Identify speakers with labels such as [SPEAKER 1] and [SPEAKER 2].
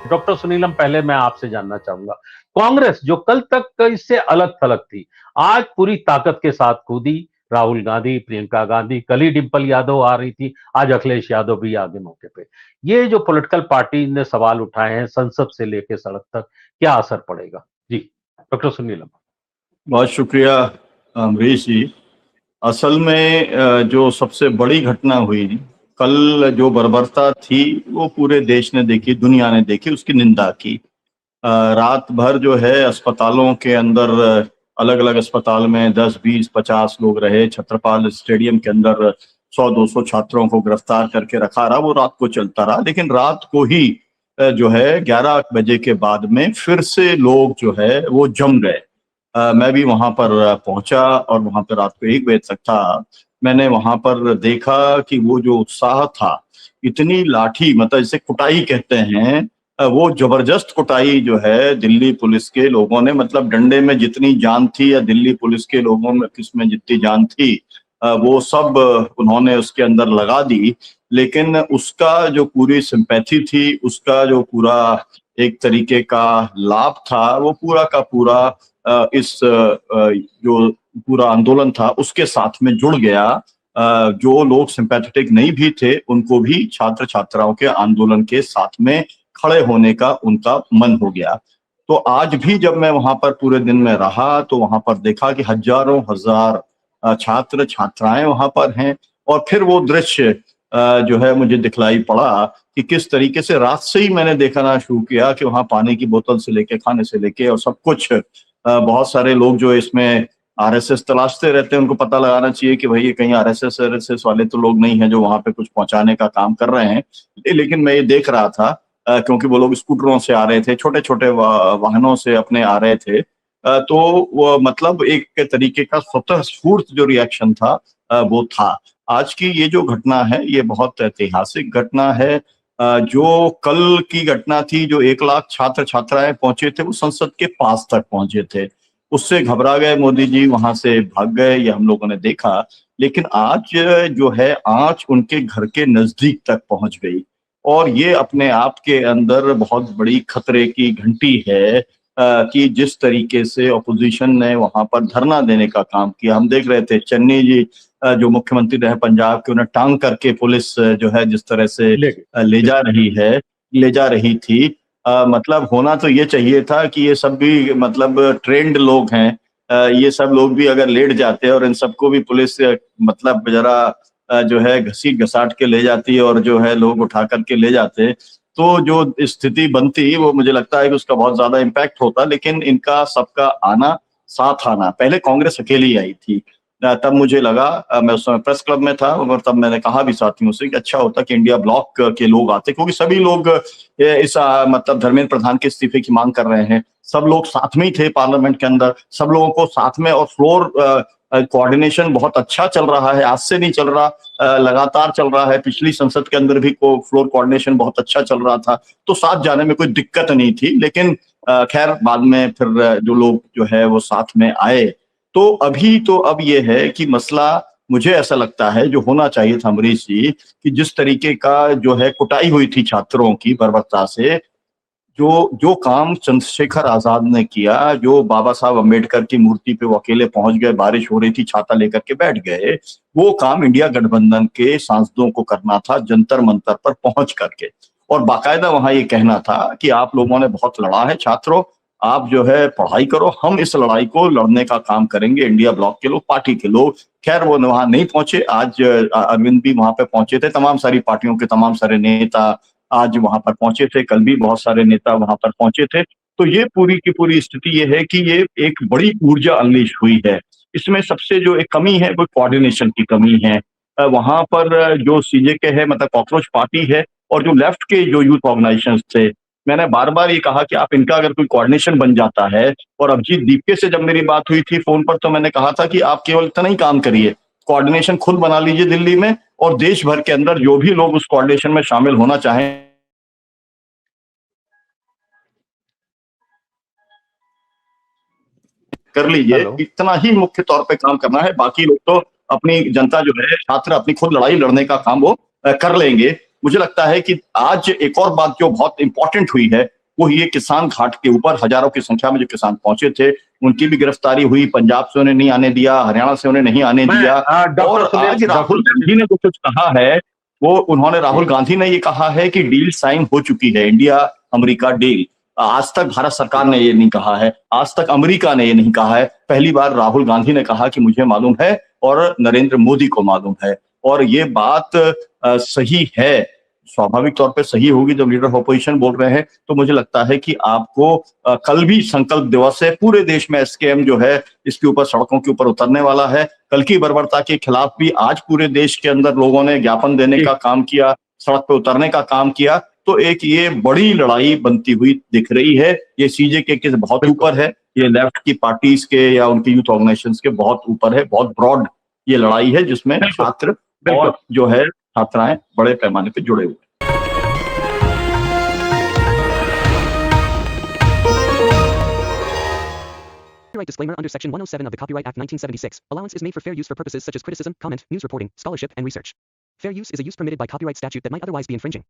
[SPEAKER 1] Doctor Sunilam, पहले मैं आपसे जानना चाहूंगा, कांग्रेस जो कल तक इससे अलग थलग थी, आज पूरी ताकत के साथ कूदी। राहुल गांधी, प्रियंका गांधी, कल ही डिंपल यादव आ रही थी, आज अखिलेश यादव भी आगे मौके पे। ये जो पॉलिटिकल पार्टी ने सवाल उठाए हैं संसद से लेकर सड़क तक, क्या असर पड़ेगा? जी, डॉक्टर सुनीलम।
[SPEAKER 2] बहुत शुक्रिया अमरीश जी। असल में जो सबसे बड़ी घटना हुई कल, जो बर्बरता थी वो पूरे देश ने देखी, दुनिया ने देखी, उसकी निंदा की। रात भर जो है अस्पतालों के अंदर, अलग अलग अस्पताल में 10, 20, 50 लोग रहे। छत्रपाल स्टेडियम के अंदर 100-200 छात्रों को गिरफ्तार करके रखा रहा। वो रात को चलता रहा, लेकिन रात को ही जो है 11 बजे के बाद में फिर से लोग जो है वो जम गए। मैं भी वहां पर पहुंचा और वहां पर रात को 1 बजे तक था। मैंने वहां पर देखा कि वो जो उत्साह था, इतनी लाठी, मतलब इसे कुटाई कहते हैं, वो जबरदस्त कुटाई जो है दिल्ली पुलिस के लोगों ने, मतलब डंडे में जितनी जान थी या दिल्ली पुलिस के लोगों में किसमें जितनी जान थी, वो सब उन्होंने उसके अंदर लगा दी। लेकिन उसका जो पूरी सिंपैथी थी, उसका जो पूरा एक तरीके का लाभ था, वो पूरा का पूरा इस जो पूरा आंदोलन था उसके साथ में जुड़ गया। जो लोग सिंपैथेटिक नहीं भी थे, उनको भी छात्र छात्राओं के आंदोलन के साथ में खड़े होने का उनका मन हो गया। तो आज भी जब मैं वहां पर पूरे दिन में रहा तो वहां पर देखा कि हजारों हजार छात्र छात्राएं वहां पर हैं। और फिर वो दृश्य जो है मुझे दिखलाई पड़ा कि किस तरीके से रात से ही मैंने देखना शुरू किया कि वहां पानी की बोतल से लेके, खाने से लेके और सब कुछ, बहुत सारे लोग जो इसमें आरएसएस तलाशते रहते हैं, उनको पता लगाना चाहिए कि भाई ये कहीं आरएसएस वाले तो लोग नहीं हैं जो वहां पे कुछ पहुंचाने का काम कर रहे हैं। लेकिन मैं ये देख रहा था, क्योंकि वो लोग स्कूटरों से आ रहे थे, छोटे छोटे वाहनों से अपने आ रहे थे। तो वो मतलब एक तरीके का स्वतः स्फूर्त जो रिएक्शन था वो था। आज की ये जो घटना है ये बहुत ऐतिहासिक घटना है। जो कल की घटना थी, जो 1 लाख छात्र छात्राएं पहुंचे थे वो संसद के पास तक पहुंचे थे, उससे घबरा गए मोदी जी, वहां से भाग गए, ये हम लोगों ने देखा। लेकिन आज जो है आंच उनके घर के नजदीक तक पहुंच गई, और ये अपने आप के अंदर बहुत बड़ी खतरे की घंटी है कि जिस तरीके से ऑपोजिशन ने वहां पर धरना देने का काम किया। हम देख रहे थे चन्नी जी जो मुख्यमंत्री रहे पंजाब के, उन्हें टांग करके पुलिस जो है जिस तरह से ले जा रही थी। मतलब होना तो ये चाहिए था कि ये सब भी मतलब ट्रेंड लोग हैं। ये सब लोग भी अगर लेट जाते और इन सबको भी पुलिस मतलब जरा जो है घसीट घसाट के ले जाती और जो है लोग उठा करके ले जाते, तो जो स्थिति बनती वो मुझे लगता है कि उसका बहुत ज्यादा इम्पैक्ट होता। लेकिन इनका सबका आना, साथ आना, पहले कांग्रेस अकेली आई थी, तब मुझे लगा, मैं उस समय प्रेस क्लब में था और तब मैंने कहा भी साथियों से कि अच्छा होता कि इंडिया ब्लॉक के लोग आते, क्योंकि सभी लोग इस मतलब धर्मेंद्र प्रधान के इस्तीफे की मांग कर रहे हैं। सब लोग साथ में ही थे पार्लियामेंट के अंदर, सब लोगों को साथ में, और फ्लोर कोऑर्डिनेशन बहुत अच्छा चल रहा है, आज से नहीं चल रहा, लगातार चल रहा है। पिछली संसद के अंदर भी फ्लोर कोऑर्डिनेशन बहुत अच्छा चल रहा था, तो साथ जाने में कोई दिक्कत नहीं थी। लेकिन खैर बाद में फिर जो लोग जो है वो साथ में आए। तो अभी तो अब ये है कि मसला, मुझे ऐसा लगता है जो होना चाहिए था अमरीश जी, कि जिस तरीके का जो है कुटाई हुई थी छात्रों की बर्बरता से, जो जो काम चंद्रशेखर आजाद ने किया, जो बाबा साहब अम्बेडकर की मूर्ति पे वो अकेले पहुंच गए, बारिश हो रही थी, छाता लेकर के बैठ गए, वो काम इंडिया गठबंधन के सांसदों को करना था, जंतर मंतर पर पहुंच करके। और बाकायदा वहां ये कहना था कि आप लोगों ने बहुत लड़ा है छात्रों, आप जो है पढ़ाई करो, हम इस लड़ाई को लड़ने का काम करेंगे, इंडिया ब्लॉक के लोग, पार्टी के लोग। खैर वो वहां नहीं पहुंचे। आज अरविंद भी वहां पे पहुंचे थे, तमाम सारी पार्टियों के तमाम सारे नेता आज वहां पर पहुंचे थे, कल भी बहुत सारे नेता वहां पर पहुंचे थे। तो ये पूरी की पूरी स्थिति ये है कि ये एक बड़ी ऊर्जा अनलीश हुई है। इसमें सबसे जो एक कमी है वो कोऑर्डिनेशन की कमी है। वहां पर जो सीजेके है, मतलब कॉकरोच पार्टी है, और जो लेफ्ट के जो यूथ ऑर्गेनाइजेशंस थे, मैंने बार बार ये कहा कि आप इनका अगर कोई कोऑर्डिनेशन बन जाता है। और अभिजीत दीपके से जब मेरी बात हुई थी फोन पर, तो मैंने कहा था कि आप केवल इतना ही काम करिए, कोऑर्डिनेशन खुद बना लीजिए दिल्ली में, और देश भर के अंदर जो भी लोग उस कोऑर्डिनेशन में शामिल होना चाहें कर लीजिए।
[SPEAKER 1] हेलो।
[SPEAKER 2] इतना ही मुख्य तौर पे काम करना है, बाकी लोग तो अपनी जनता जो है, छात्र अपनी खुद लड़ाई लड़ने का काम वो कर लेंगे। मुझे लगता है कि आज एक और बात जो बहुत इंपॉर्टेंट हुई है वो ये किसान घाट के ऊपर हजारों की संख्या में जो किसान पहुंचे थे उनकी भी गिरफ्तारी हुई। पंजाब से उन्हें नहीं आने दिया, हरियाणा से उन्हें नहीं आने दिया। और आज राहुल गांधी ने जो कुछ कहा है वो राहुल गांधी ने ये कहा है कि डील साइन हो चुकी है, इंडिया अमेरिका डील। आज तक भारत सरकार ने ये नहीं कहा है, आज तक अमेरिका ने ये नहीं कहा है। पहली बार राहुल गांधी ने कहा कि मुझे मालूम है और नरेंद्र मोदी को मालूम है। और ये बात सही है, स्वाभाविक तौर पे सही होगी जब लीडर ऑफ अपोजिशन बोल रहे हैं। तो मुझे लगता है कि आपको कल भी संकल्प दिवस है, पूरे देश में एसकेएम जो है इसके ऊपर सड़कों के ऊपर उतरने वाला है। कल की बर्बरता के खिलाफ भी आज पूरे देश के अंदर लोगों ने ज्ञापन देने का काम किया, सड़क पे उतरने का काम किया। तो एक ये बड़ी लड़ाई बनती हुई दिख रही है। ये सीजे के बहुत ऊपर है, ये लेफ्ट की पार्टीज के या उनकी यूथ ऑर्गेनाइजेशंस के बहुत ऊपर है। बहुत ब्रॉड ये लड़ाई है जिसमें छात्र और जो है छात्राएं बड़े पैमाने पे जुड़े हुए।
[SPEAKER 3] Copyright disclaimer under Section 107 of the Copyright Act 1976. Allowance is made for fair use for purposes such as criticism, comment, news reporting, scholarship, and research. Fair use is a use permitted by copyright statute that might otherwise be infringing.